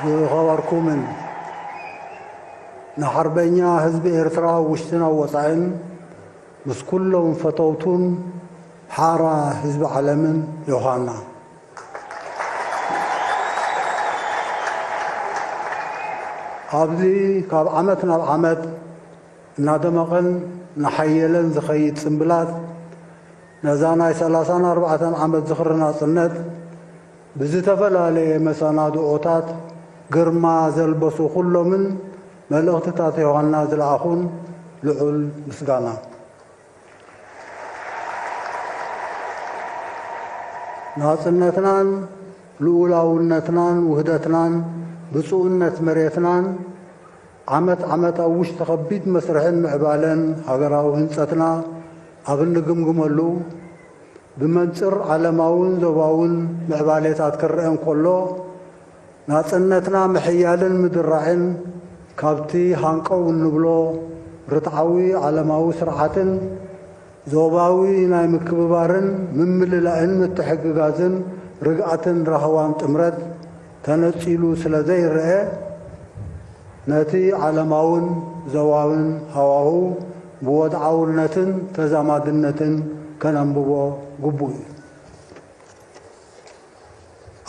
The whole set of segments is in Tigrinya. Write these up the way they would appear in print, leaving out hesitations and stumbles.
ዝኸበርኩምን ንሓርበኛ ህዝቢ ኤርትራ ውሽጥና ወፃኢን ምስ ኩሎም ፈተውቱን ሓራ ህዝቢ ዓለምን ዮሐና ኣብዚ ካብ ዓመት ናብ ዓመት እናደመቐን ናሓየለን ዝኸይድ ጽምብላት ነዛ ናይ 34 ዓመት ዝኽሪ ናጽነት ብዝተፈላለየ መሰናድኦታት ግርማ ዘልበሱ ኩሎምን መልእኽትታት ዮሐና ዝለኣኹን ልዑል ምስጋና ናጽነትናን ልዑላውነትናን ውህደትናን ብፁዕነት መሬትናን ዓመት ኣብ ውሽጢ ከቢድ መስርሕን ምዕባለን ሃገራዊ ህንፀትና ኣብ እንግምግመሉ ብመንፅር ዓለማውን ዞባውን ምዕባሌታት ክርአን ከሎ ናጽነትና ምሕያልን ምድራዕን ካብቲ ሃንቀው እንብሎ ርትዓዊ ዓለማዊ ስርዓትን ዞባዊ ናይ ምክብባርን ምምልላእን ምትሕግጋዝን ርግኣትን ረኸባን ጥምረት ተነፂሉ ስለ ዘይርአ ነቲ ዓለማውን ዞባውን ሃዋሁ ብወድዓውነትን ተዛማድነትን ከነንብቦ ግቡእ እዩ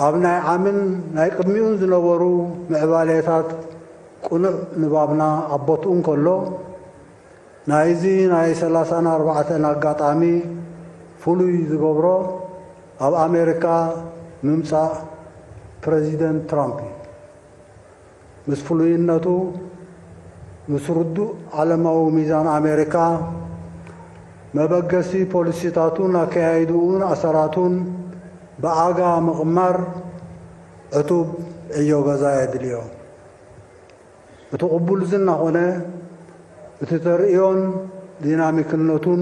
ኣብ ናይ ዓምን ናይ ቅድሚኡን ዝነበሩ ምዕባሌታት ቁኑዕ ንባብና ኣቦትኡን ከሎ ናይዚ ናይ 34 ኣጋጣሚ ፍሉይ ዝገብሮ ኣብ ኣሜሪካ ምምፃእ ፕሬዚደንት ትራምፕ ምስ ፍሉይነቱ ምስ ርዱእ ዓለማዊ ሚዛን ኣሜሪካ መበገሲ ፖሊሲታቱን ኣካያይድኡን ኣሰራቱን ብኣጋ ምቕማር ዕቱብ ዕዮ ገዛ የድልዮ እቲ ቅቡል ዝና ኾነ እቲ ተርእዮን ዲናሚክነቱን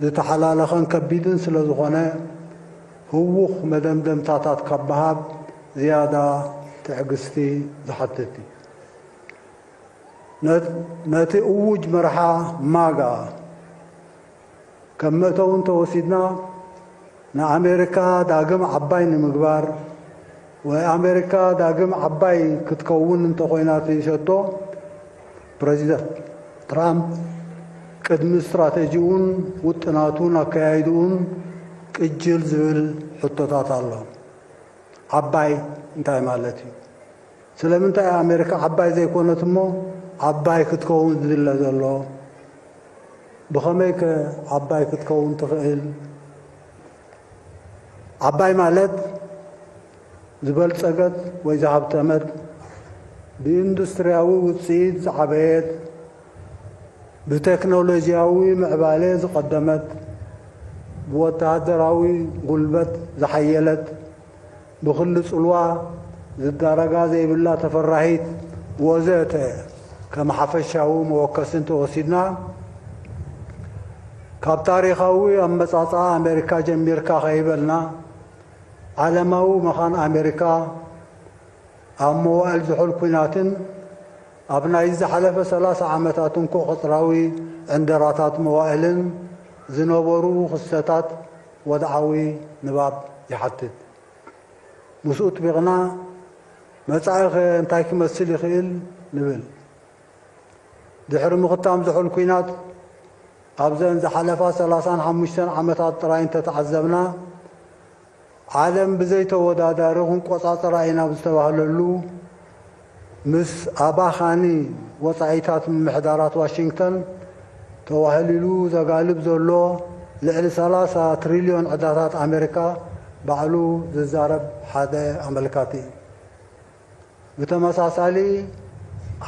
ዝተሓላለኸን ከቢድን ስለ ዝኾነ ህውኽ መደምደምታታት ካብ ምሃብ ዝያዳ ትዕግስቲ ዝሓትት እዩ ነቲ እውጅ መርሓ ማጋ ከም መእተውን ተወሲድና ንኣሜሪካ ዳግም ዓባይ ንምግባር ወይ ኣሜሪካ ዳግም ዓባይ ክትከውን እንተኾይና ትሰቶ ፕሬዚደንት ትራምፕ ቅድሚ ስትራቴጂኡን ውጥናቱን ኣካያይድኡን ቅጅል ዝብል ሕቶታት ኣሎ ዓባይ እንታይ ማለት እዩ ስለምንታይ ኣሜሪካ ዓባይ ዘይኮነት እሞ ዓባይ ክትከውን ዝድለ ዘሎ ብኸመይ ዓባይ ክትከውን ትኽእል ዓባይ ማለት ዝበልጸገት ወይ ዝሃብተመት ብኢንዱስትርያዊ ውፅኢት ዝዓበየት ብቴክኖሎጂያዊ ምዕባለ ዝቐደመት ብወተሃደራዊ ጉልበት ዝሓየለት ብኽሊ ጽልዋ ዝዳረጋ ዘይብላ ተፈራሂት ወዘተ ከም ሓፈሻዊ መወከስን ተወሲድና ካብ ታሪኻዊ ኣመጻጽኣ ኣሜሪካ ጀሚርካ ኸይበልና ዓለማዊ መኻን ኣሜሪካ ኣብ መዋዕል ዝሑል ኩናትን ኣብ ናይ ዝሓለፈ 30 ዓመታት እንኮ ቕፅራዊ ዕንደራታት መዋዕልን ዝነበሩ ክስተታት ወድዓዊ ንባብ ይሓትት ምስኡ ጥቢቕና መጻኢ እንታይ ክመስል ይኽእል ንብል ድሕሪ ምኽታም ዝሑል ኩናት ኣብዘን ዝሓለፋ 35 ዓመታት ጥራይ እንተተዓዘብና ዓለም ብዘይተወዳዳሪ ክንቆፃፀራ ኢና ብዝተባህለሉ ምስ ኣባኻኒ ወፃኢታት ምምሕዳራት ዋሽንግተን ተዋህሊሉ ዘጋልብ ዘሎ ልዕሊ 30 ትሪልዮን ዕዳታት ኣሜሪካ ባዕሉ ዝዛረብ ሓደ ኣመልካቲ ብተመሳሳሊ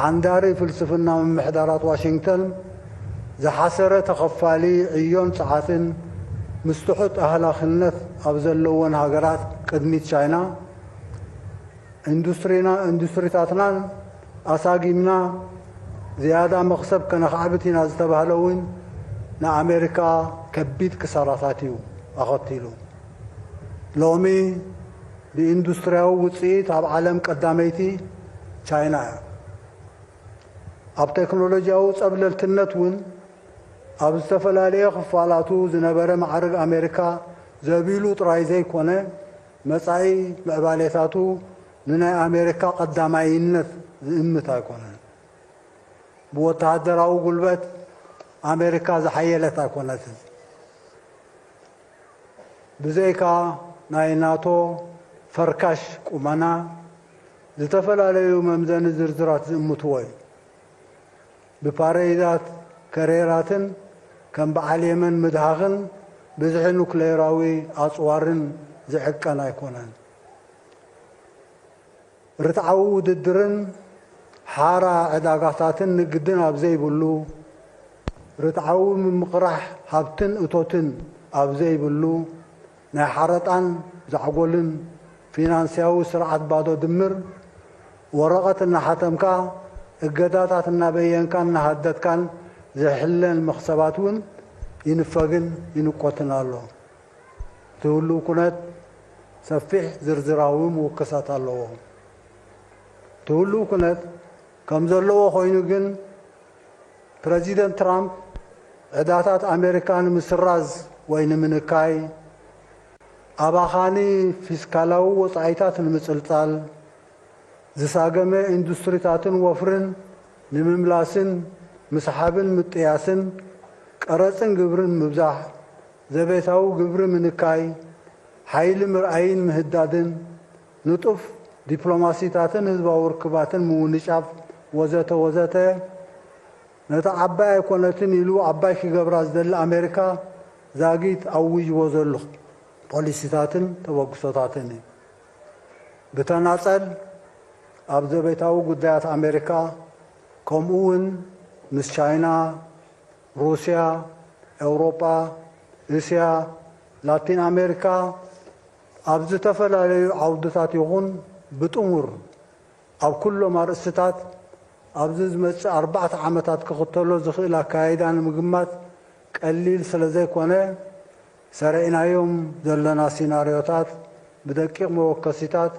ዓንዳሪ ፍልስፍና ምምሕዳራት ዋሽንግተን ዝሓሰረ ተኸፋሊ ዕዮን ፀዓትን ምስ ትሑት ኣህላኽነት ኣብ ዘለወን ሃገራት ቅድሚት ቻይና ኢንዱስትሪታትናን ኣሳጊምና ዝያዳ መኽሰብ ከነኽዓብት ኢና ዝተባህለ እውን ንኣሜሪካ ከቢድ ክሳራታት እዩ ኣኸቲሉ ሎሚ ብኢንዱስትርያዊ ውፅኢት ኣብ ዓለም ቀዳመይቲ ቻይና እያ ኣብ ቴክኖሎጂያዊ ፀብለልትነት እውን ኣብ ዝተፈላለየ ክፋላቱ ዝነበረ ማዕርግ ኣሜሪካ ዘቢሉ ጥራይ ዘይኮነ መጻኢ ምዕባሌታቱ ንናይ ኣሜሪካ ቀዳማይነት ዝእምት ኣይኮነን ብወተሃደራዊ ጉልበት ኣሜሪካ ዝሓየለት ኣይኮነትን ብዘይካ ናይ ናቶ ፈርካሽ ቁመና ዝተፈላለዩ መምዘኒ ዝርዝራት ዝእምትዎ እዩ ብፓሬዳት ከሬራትን ከም በዓል የመን ምድሃኽን ብዝሒ ኑክሌራዊ ኣፅዋርን ዝዕቀን ኣይኮነን ርትዓዊ ውድድርን ሓራ ዕዳጋታትን ንግድን ኣብ ዘይብሉ ርትዓዊ ምምቕራሕ ሃብትን እቶትን ኣብ ዘይብሉ ናይ ሓረጣን ዛዕጎልን ፊናንስያዊ ስርዓት ባዶ ድምር ወረቐት እናሓተምካ እገዳታት እናበየንካን እናሃደትካን ዘሕለን መኽሰባት እውን ይንፈግን ይንቆትን ኣሎ ትህሉ ኩነት ሰፊሕ ዝርዝራዊ ምውክሳት ኣለዎ ትህሉ ኩነት ከም ዘለዎ ኮይኑ ግን ፕሬዚደንት ትራምፕ ዕዳታት ኣሜሪካ ንምስራዝ ወይ ንምንካይ ኣባኻኒ ፊስካላዊ ወፃኢታት ንምፅልፃል ዝሳገመ ኢንዱስትሪታትን ወፍርን ንምምላስን ምስሓብን ምጥያስን ቀረፅን ግብርን ምብዛሕ ዘቤታዊ ግብሪ ምንካይ ሓይሊ ምርኣይን ምህዳድን ንጡፍ ዲፕሎማሲታትን ህዝባዊ ርክባትን ምውንጫፍ ወዘተ ወዘተ ነታ ዓባይ ኣይኮነትን ኢሉ ዓባይ ክገብራ ዝደሊ ኣሜሪካ ዛጊት ኣውጅዎ ዘሎ ፖሊሲታትን ተበግሶታትን ብተናፀል ኣብ ዘቤታዊ ጉዳያት ኣሜሪካ ከምኡውን ምስ ቻይና ሩስያ ኤውሮጳ እስያ ላቲን ኣሜሪካ ኣብ ዝተፈላለዩ ዓውድታት ይኹን ብጥሙር ኣብ ኩሎም ኣርእስታት ኣብዚ ዝመፅእ 4 ዓመታት ክኽተሎ ዝኽእል ኣካይዳ ንምግማት ቀሊል ስለ ዘይኮነ ሰሪዕናዮም ዘለና ሲናርዮታት ብደቂቕ መወከሲታት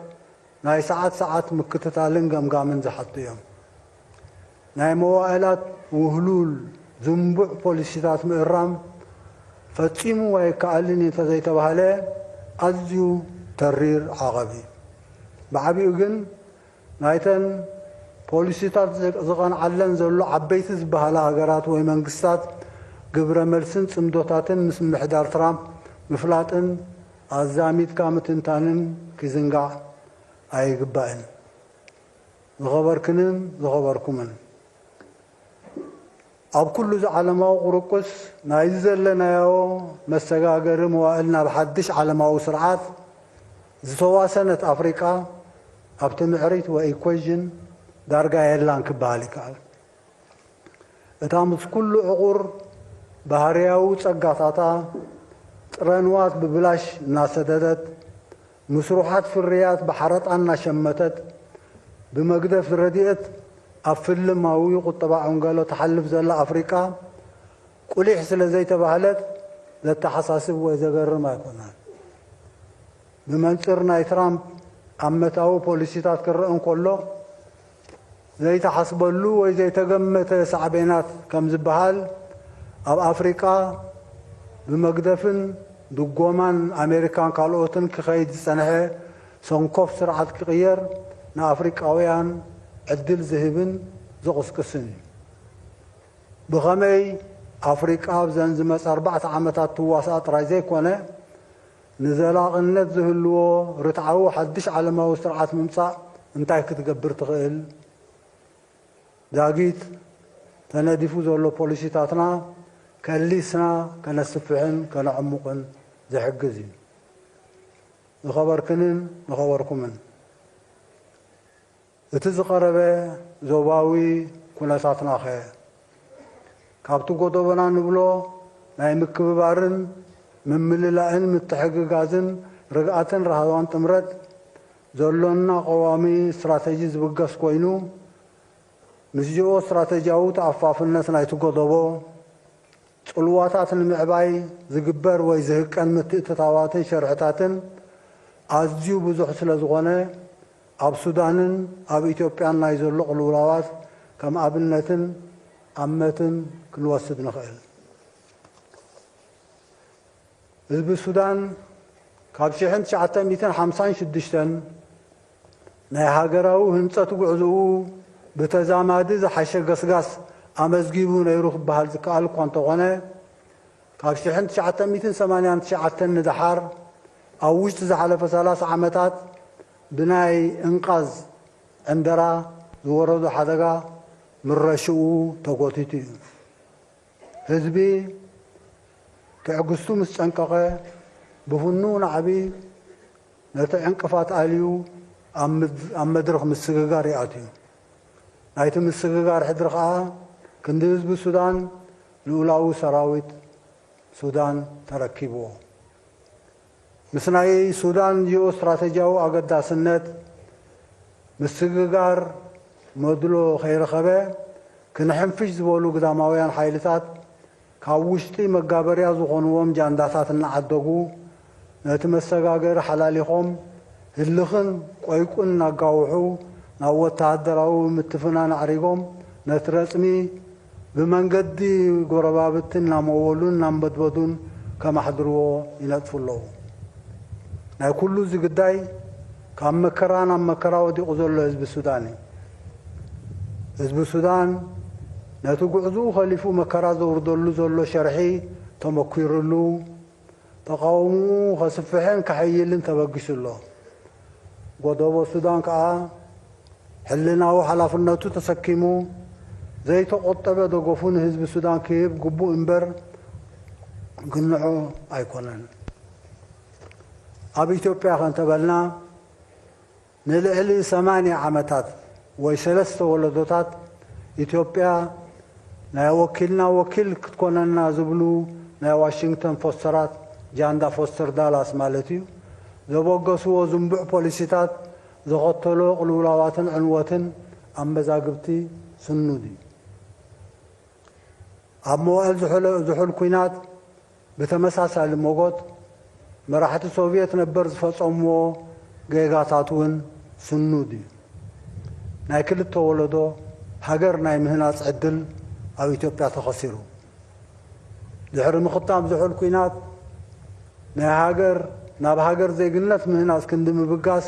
ናይ ሰዓት ምክትታልን ገምጋምን ዝሓቱ እዮም ናይ መዋዕላት ውህሉል ዝንቡዕ ፖሊሲታት ምእራም ፈፂሙ ኣይከኣልን እንተዘይተባሃለ ኣዝዩ ተሪር ዓቐቢ ብዓቢኡ ግን ናይተን ፖሊሲታት ዝቐንዓለን ዘሎ ዓበይቲ ዝበሃላ ሃገራት ወይ መንግስታት ግብረ መልስን ጽምዶታትን ምስ ምሕዳር ትራምፕ ምፍላጥን ኣዛሚትካ ምትንታንን ክዝንጋዕ ኣይግባእን ዝኸበርክንን ዝኸበርኩምን ኣብ ኩሉ ዝዓለማዊ ቁርቁስ ናይዚ ዘለናዮ መሰጋገሪ መዋእል ናብ ሓድሽ ዓለማዊ ስርዓት ዝተዋሰነት ኣፍሪቃ ኣብቲ ምዕሪት ወይ ኢኩዌዥን ዳርጋ የላን ክበሃል ይከኣል እታ ምስ ኩሉ ዕቑር ባህርያዊ ፀጋታታ ጥረንዋት ብብላሽ እናሰደደት مسروحات في الرياض بحرات عنا شمتت بمقدف الرديئت أفل ماوي قطبع عنقالو تحلف زلا أفريقيا كل يحصل زي تبهلت ذات تحساسب وإذا قرر ما يكونان بمنصرنا ترامب عمتاو بوليسيتات كرئن كله زي تحسبلو وإذا تقمت سعبينات كم زبهال أو أفريقيا بمقدفن دقومان أمريكان كالوتن كخيد السنة سنكوف سرعة كغير نا أفريقاويان عدل ذهبن زغس كسن بغمي أفريقيا بزنزمس 4 عامات تواسات رايزي كونه نزلاق النت زهلو رتعو حدش على ما سرعة ممصا انتاي كتقبر تغيل داقيت تنادفو زولو بوليسيتاتنا كالليسنا كنسفعن كنعمقن زحجزي نخبركنن نخبركمن اتزقربه زوباوي كنساتنا خي كابتو قدوبنا نبلو ناي مكببارن ممللائن متحققازن رقعتن رهوان تمرد زولونا قوامي استراتيجي زبقس كوينو مسجو استراتيجيو تعفاف الناس نايتو قدوبو صلواتات المعباي زقبر ويزهقن متتتاواتن شرعتاتن ازجو بزح سلازغونه اب سودانن اب اثيوبيان لا يزلق الولاوات كم ابنتن امتن كنوسد نخيل حزب السودان ካብ 1956 ናይ ሃገራዊ ህንፀት ጉዕዞኡ ብተዛማዲ ዝሓሸ ገስጋስ ኣመዝጊቡ ነይሩ ክበሃል ዝከኣል እኳ እንተኾነ ካብ 1989 ንድሓር ኣብ ውሽጢ ዝሓለፈ 30 ዓመታት ብናይ እንቃዝ ዕንደራ ዝወረዱ ሓደጋ ምረሽኡ ተጎቲቱ እዩ ህዝቢ ትዕግስቱ ምስ ጨንቀቐ ብፍኑ ናዕቢ ነቲ ዕንቅፋት ኣልዩ ኣብ መድረኽ ምስግጋር ይኣትዩ ናይቲ ምስግጋር ሕድሪ ከዓ ክንዲ ህዝቢ ሱዳን ልኡላዊ ሰራዊት ሱዳን ተረኪብዎ ምስ ናይ ሱዳን ጂኦ ስትራቴጂያዊ ኣገዳስነት ምስግጋር መድሎ ከይረኸበ ክንሕንፍሽ ዝበሉ ግዳማውያን ሓይልታት ካብ ውሽጢ መጋበርያ ዝኾንዎም ጃንዳታት እናዓደጉ ነቲ መሰጋገሪ ሓላሊኾም ህልኽን ቆይቁን እናጋውሑ ናብ ወተሃደራዊ ምትፍናን ኣዕሪጎም ነቲ ረፅሚ ብመንገዲ ጎረባብትን እናመወሉን እናንበድበዱን ከማሕድርዎ ይነጥፉ ኣለዉ ናይ ኩሉ እዚ ግዳይ ካብ መከራ ናብ መከራ ወዲቑ ዘሎ ህዝቢ ሱዳን እዩ ህዝቢ ሱዳን ነቲ ጉዕዙኡ ኸሊፉ መከራ ዘውርደሉ ዘሎ ሸርሒ ተመኪሩሉ ተቃውምኡ ከስፍሕን ከሐይልን ተበጊሱ ኣሎ ጎደቦ ሱዳን ከዓ ሕልናዊ ሓላፍነቱ ተሰኪሙ ዘይተቆጠበ ደገፉን ህዝቢ ሱዳን ክህብ ግቡእ እምበር ግንዖ ኣይኮነን ኣብ ኢትዮጵያ ከንተበልና ንልዕሊ 80 ዓመታት ወይ 3 ወለዶታት ኢትዮጵያ ናይ ወኪልና ወኪል ክትኮነና ዝብሉ ናይ ዋሽንግተን ፎስተራት ጃንዳ ፎስተር ዳላስ ማለት እዩ ዘበገስዎ ዝንቡዕ ፖሊሲታት ዘኸተሎ ቅልውላዋትን ዕንወትን ኣመዛግብቲ ስኑድ እዩ ኣብ መዋዕል ዝሑል ኩናት ብተመሳሳሊ ሞጎት መራሕቲ ሶቪየት ነበር ዝፈጸምዎ ጌጋታት እውን ስኑድ እዩ ናይ ክልተ ወለዶ ሃገር ናይ ምህናፅ ዕድል ኣብ ኢትዮጵያ ተኸሲሩ ድሕሪ ምኽታም ዝሑል ኩናት ናይ ሃገር ናብ ሃገር ዜግነት ምህናፅ ክንዲ ምብጋስ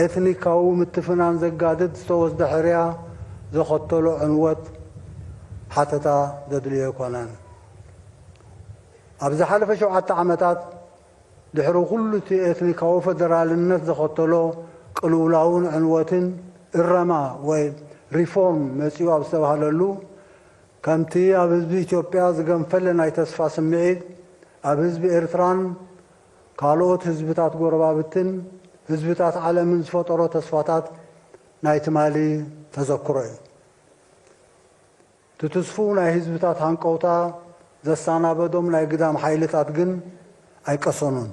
ኤትኒካዊ ምትፍናን ዘጋድድ ዝተወስደ ሕርያ ዘኸተሎ ዕንወት ሓተታ ዘድልዮ ኣይኮነን ኣብ ዝሓለፈ 7 ዓመታት ድሕሪ ኩሉ እቲ ኤትኒካዊ ፌደራልነት ዘኸተሎ ቅልውላውን ዕንወትን እረማ ወይ ሪፎርም መፂኡ ኣብ ዝተባሃለሉ ከምቲ ኣብ ህዝቢ ኢትዮጵያ ዝገንፈለ ናይ ተስፋ ስምዒት ኣብ ህዝቢ ኤርትራን ካልኦት ህዝብታት ጎረባብትን ህዝብታት ዓለምን ዝፈጠሮ ተስፋታት ናይ ትማሊ ተዘክሮ እዩ ትትስፉ ናይ ህዝብታት ሃንቀውታ ዘሳናበዶም ናይ ግዳም ሓይልታት ግን ኣይቀሰኑን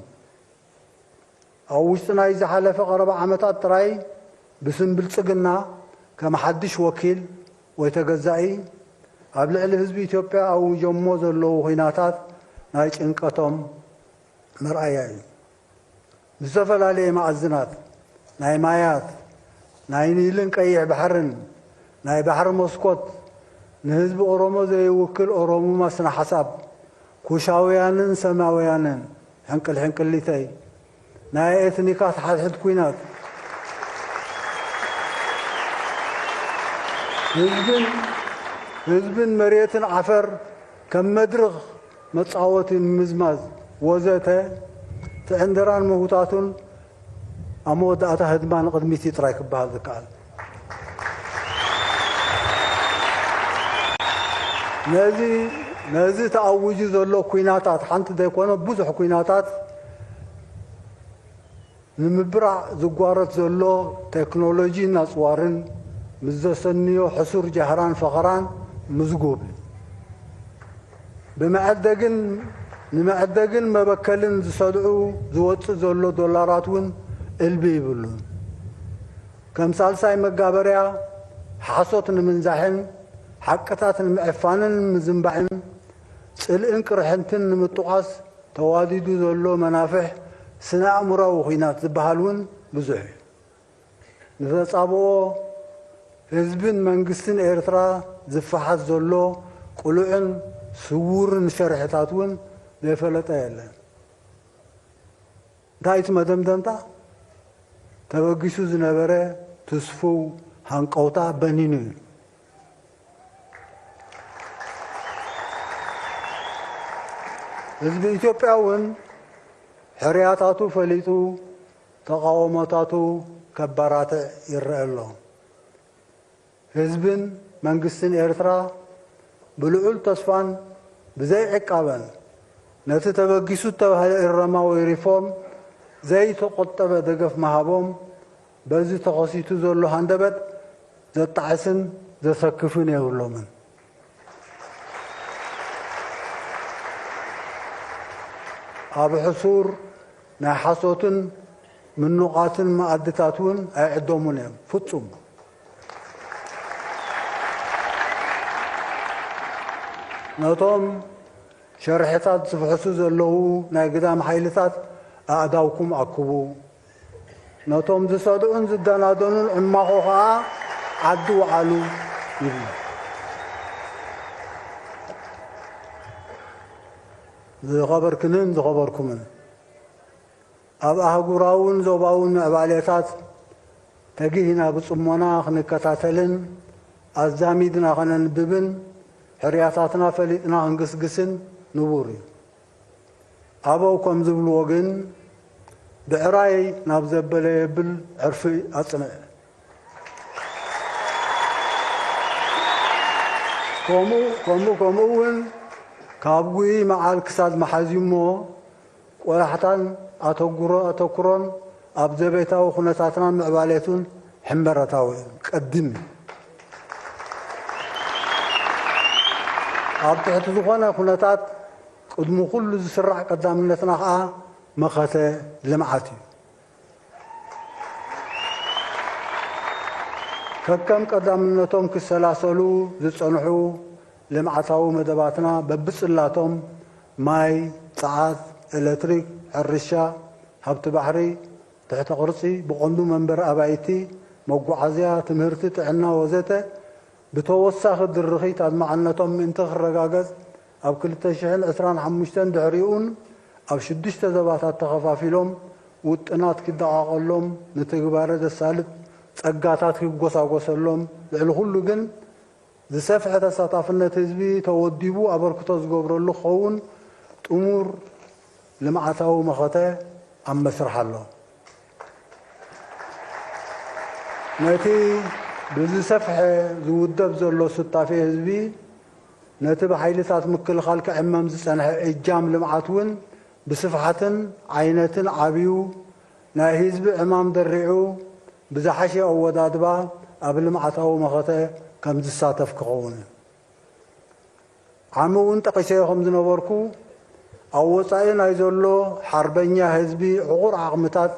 ኣብ ውሽጢ ናይ ዝሓለፈ ቀረባ ዓመታት ጥራይ ብስም ብልፅግና ከም ሓድሽ ወኪል ወይ ተገዛኢ ኣብ ልዕሊ ህዝቢ ኢትዮጵያ ኣውጀሞ ዘለዉ ኩናታት ናይ ጭንቀቶም ምርኣያ እዩ ብዝተፈላለየ ማዕዝናት ናይ ማያት ናይ ኒልን ቀይሕ ባሕርን ናይ ባሕሪ መስኮት ንህዝቢ ኦሮሞ ዘይውክል ኦሮሞማ ስነ ሓሳብ ኩሻውያንን ሰማውያንን ሕንቅልሕንቅሊተይ ናይ ኤትኒካት ሓድሕድ ኩናት ህዝብን መሬትን ዓፈር ከም መድረኽ መጻወቲ ምዝማዝ ወዘተ ትዕንደራን መሁታቱን ኣብ መወዳእታ ህድማን ቅድሚት ጥራይ ክበሃል ዝከኣል ነዚ ተኣውጁ ዘሎ ኩናታት ሓንቲ ዘይኮነ ብዙሕ ኩናታት ንምብራዕ ዝጓረት ዘሎ ቴክኖሎጂ ናፅዋርን ምስ ዘሰንዮ ሕሱር ጃህራን ፈኸራን ምዝጉብ ንመዕደግን መበከልን ዝሰድዑ ዝወፅእ ዘሎ ዶላራት እውን እልቢ ይብሉን ከም ሳልሳይ መጋበርያ ሓሶት ንምንዛሕን ሓቅታት ንምዕፋንን ምዝንባዕን ጽልእን ቅርሕንትን ንምጥቋስ ተዋዲዱ ዘሎ መናፍሕ ስነ ኣእምሮዊ ኩናት ዝበሃል እውን ብዙሕ እዩ ንተጻብኦ ህዝብን መንግስትን ኤርትራ ዝፈሓት ዘሎ ቁሉዕን ስውርን ሸርሕታት እውን ዘይፈለጠ የለን دايت مدمدمتا تبغيسو زنبره تسفو هنقوتا بنينو حزب ኢትዮጵያውን ሕርያታቱ ፈሊጡ ተቃውሞታቱ ከበራተ ይረአሎ ህዝብን መንግስትን ኤርትራ ብልዑል ተስፋን ብዘይ ዕቃበን ነቲ ተበጊሱ ተባህለ ኢረማዊ ሪፎርም ዘይ ተቆጠበ ደገፍ ማሃቦም በዚ ተኸሲቱ ዘሎ ሃንደበት ዘጣዕስን ዘሰክፍን የብሎምን ኣብ ሕሱር ናይ ሓሶትን ምኑቓትን ማኣድታት እውን ኣይዕደሙን እዮም ፍጹም ነቶም ሸርሕታት ዝፍሕሱ ዘለዉ ናይ ግዳም ሓይልታት ኣእዳውኩም ኣክቡ ነቶም ዝሰድኡን ዝደናደኑን ዕማኹ ከዓ ዓዲ ውዓሉ ይብሉ ዝኸበርክንን ዝኸበርኩምን ኣብ ኣህጉራውን ዞባውን ምዕባለታት ተጊህና ብጽሞና ክንከታተልን ኣዛሚድና ኸነንብብን ሕርያታትና ፈሊጥና ክንግስግስን ንቡር እዩ ኣበው ከም ዝብልዎ ግን ብዕራይ ናብ ዘበለ የብል ዕርፊ ኣጽንዕ ከምኡውን ካብ ጉይ መዓል ክሳድ መሓዚሞ ቆላሕታን ኣተኩሮን ኣብ ዘቤታዊ ኩነታትናን ምዕባለቱን ሕመረታዊ ቀድም ኣብ ትሕቲ ዝኾነ ኩነታት ቅድሚ ኩሉ ዝስራዕ ቀዳምነትና ከዓ መኸተ ልምዓት እዩ ከከም ቀዳምነቶም ክሰላሰሉ ዝጸንሑ ልምዓታዊ መደባትና በብጽላቶም ማይ ፀዓት ኤሌክትሪክ ሕርሻ ሃብቲ ባሕሪ ትሕቲ ቅርፂ ብቐንዱ መንበሪ ኣባይቲ መጓዓዝያ ትምህርቲ ጥዕና ወዘተ ብተወሳኺ ድርኺት ኣድማዕነቶም ምእንቲ ክረጋገጽ ኣብ 2025 ድሕሪኡን ኣብ 6 ዘባታት ተኸፋፊሎም ውጥናት ክደቃቐሎም ንትግባረ ዘሳልጥ ጸጋታት ክጎሳጎሰሎም ልዕሊ ኩሉ ግን ዝሰፍሐ ተሳታፍነት ህዝቢ ተወዲቡ ኣበርክቶ ዝገብረሉ ክኸውን ጥሙር ልምዓታዊ መኸተ ኣብ መስርሕ ኣሎ ነቲ ብዝሰፍሐ ዝውደብ ዘሎ ስታፌ ህዝቢ ነቲ ብሓይልታት ምክልኻል ክዕመም ዝጸንሐ እጃም ልምዓት እውን ብስፍሓትን ዓይነትን ዓብዩ ናይ ህዝቢ ዕማም ደሪዑ ብዝሓሸ ኣወዳድባ ኣብ ልምዓታዊ መኸተ ከም ዝሳተፍ ክኸውን ዓሚ እውን ጠቒሰዮ ከም ዝነበርኩ ኣብ ወፃኢ ናይ ዘሎ ሓርበኛ ህዝቢ ዕቑር ዓቕምታት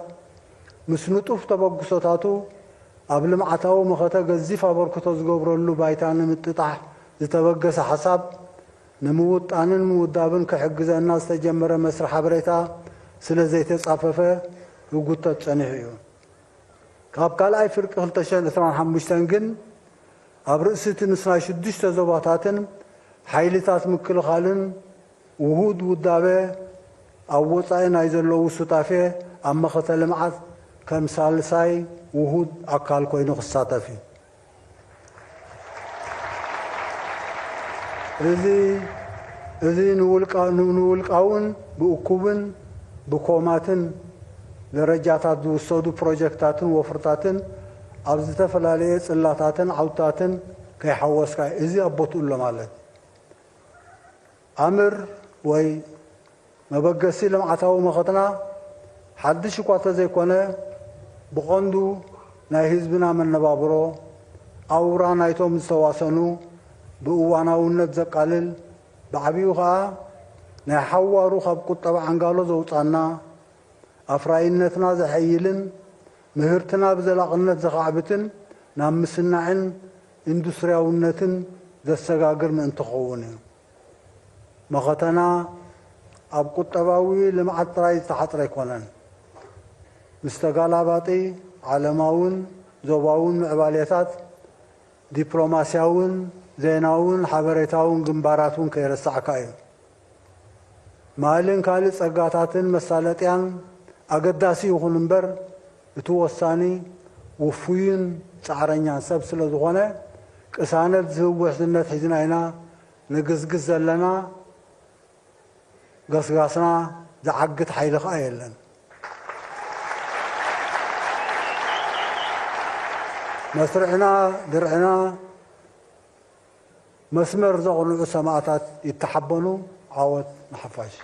ምስ ንጡፍ ተበግሶታቱ ኣብ ልምዓታዊ መኸተ ገዚፍ ኣበርክቶ ዝገብረሉ ባይታ ንምጥጣሕ ዝተበገሰ ሓሳብ ንምውጣንን ምውዳብን ክሕግዘና ዝተጀመረ መስርሕ ሓበሬታ ስለ ዘይተጻፈፈ ይጉተት ጸኒሑ እዩ ካብ ካልኣይ ፍርቂ 2025 ግን ኣብ ርእሲ እቲ ምስናይ 6 ዞባታትን ሓይልታት ምክልኻልን ውሁድ ውዳበ ኣብ ወፃኢ ናይ ዘለዉ ሱታፌ ኣብ መኸተ ልምዓት ከም ሳልሳይ ውሁድ ኣካል ኮይኑ ክሳተፍ እዩ እዚ ንውልቃውን ብእኩብን ብኮማትን ደረጃታት ዝውሰዱ ፕሮጀክታትን ወፍርታትን ኣብ ዝተፈላለየ ጽላታትን ዓውታትን ከይሓወስካ እዚ ኣቦትኡ ኣሎ ማለት ኣምር ወይ መበገሲ ልምዓታዊ መኸተና ሓድሽ እኳ ተዘይኮነ ብቐንዱ ናይ ህዝብና መነባብሮ ኣውራ ናይቶም ዝተዋሰኑ ብእዋናውነት ዘቃልል ብዓብዩ ከዓ ናይ ሓዋሩ ካብ ቁጠባ ዓንጋሎ ዘውፃና ኣፍራይነትና ዘሐይልን ምህርትና ብዘላቕነት ዘኻዕብትን ናብ ምስናዕን ኢንዱስትርያውነትን ዘሰጋግር ምእንቲ ክኸውን እዩ መኸተና ኣብ ቁጠባዊ ልምዓት ጥራይ ዝተሓፅረ ኣይኮነን ምስ ተጋላባጢ ዓለማውን ዞባውን ምዕባለታት ዲፕሎማስያውን ዜናውን ሓበሬታውን ግንባራትን ከይረሳዕካ እዩ ማልን ካልእ ጸጋታትን መሳለጥያን أقداسي يكون نبر بتوصاني وفوين تعرنيان سب سلزغنا كسانة زوج سنة حزناينا نجزجز لنا قصقصنا زعقت حيلق أيلن مسرعنا درعنا مسمر زغنو سماعات يتحبنوا عاود نحفاش